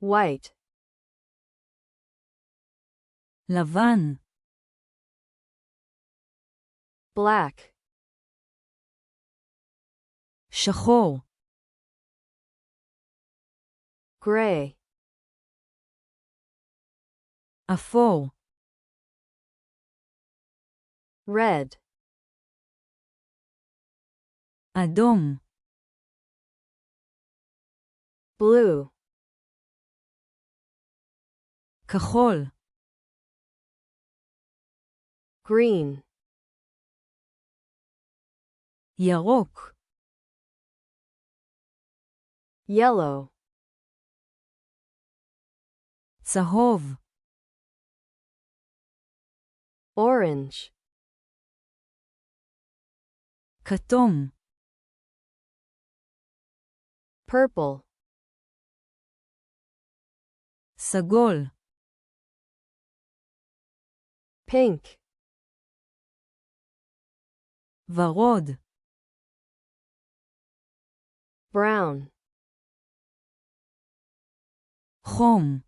white, לבן, black, שחור, gray, אפור, red, אדום, blue, כחול, green, ירוק, yellow, צהוב, orange, כתום, purple, סגול, pink, ורוד, brown, חום,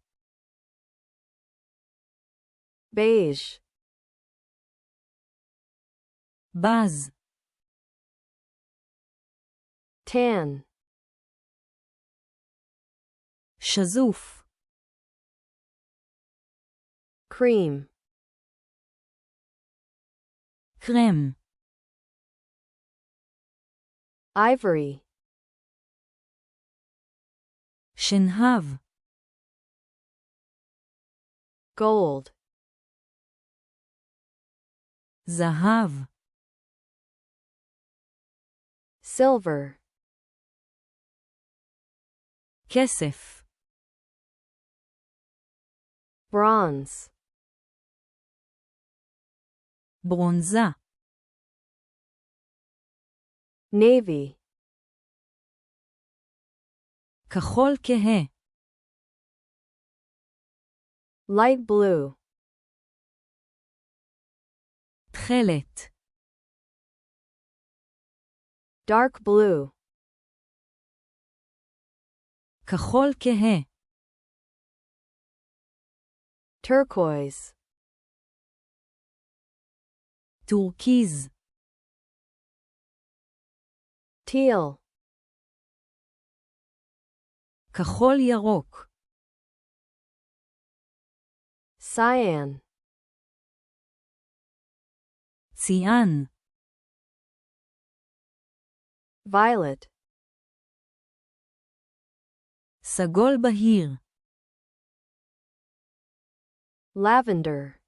beige, בז, tan, שזוף, cream, קרם, ivory, שנהב, gold, זהב, silver, כסף, bronze, ברונזה, navy, כחול כהה, light blue, תכלת, dark blue, כחול כהה, turquoise, טורקיז, teal, כחול ירוק, cyan, ציאן, violet, סגול בהיר, lavender,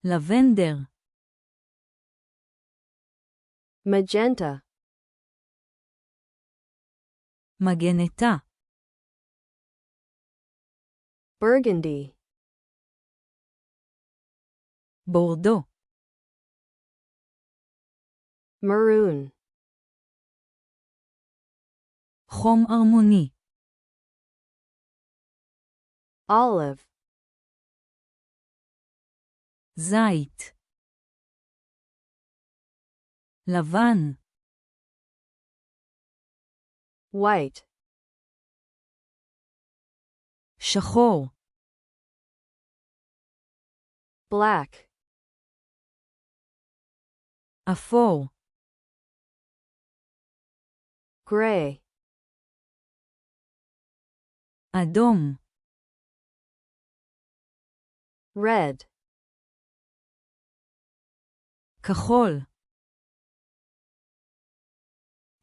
לבנדר, magenta, מגנטה, burgundy, בורדו, maroon, חום ארמוני, olive, זית, לבן, white, שחור, black, אפור, gray, אדום, red, כחול,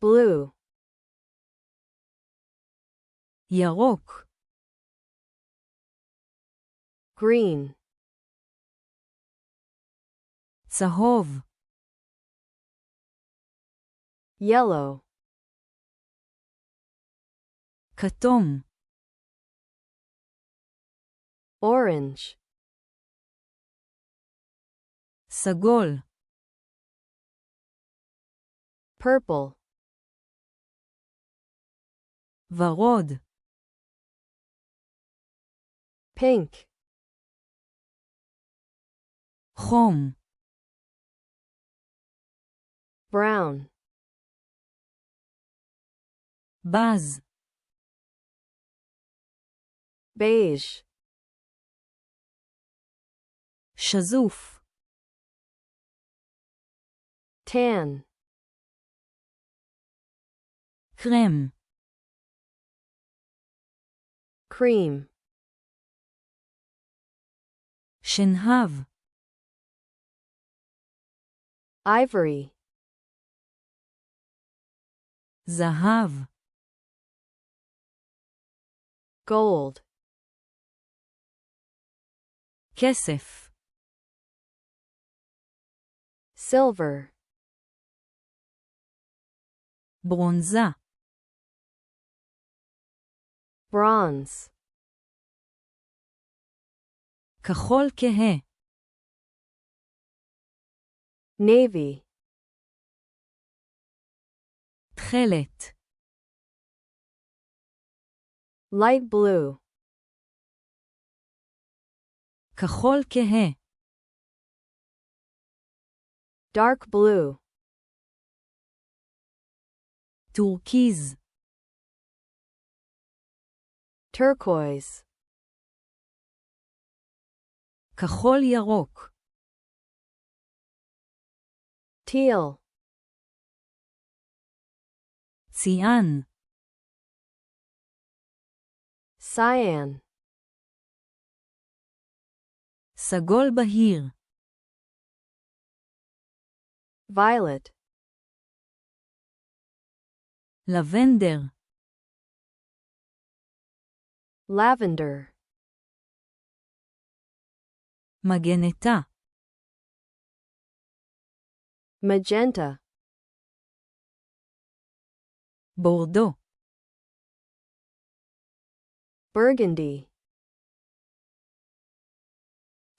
blue, ירוק, green, צהוב, yellow, כתום, orange, סגול, purple, ורוד, pink, חום, brown, בז, beige, שזוף, tan, קרם, cream, שנהב, ivory, זהב, gold, כסף, silver, ברונזה, bronze, כחול כהה, navy, תכלת, light blue, כחול כהה, dark blue, טורקיז, turquoise, כחול ירוק, teal, ציאן, cyan, סגול בהיר, violet, לבנדר, lavender, מגנטה, magenta, בורדו, burgundy,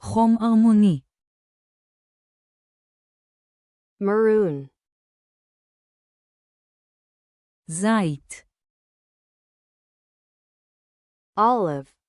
חום ארמוני, maroon, זית, olive,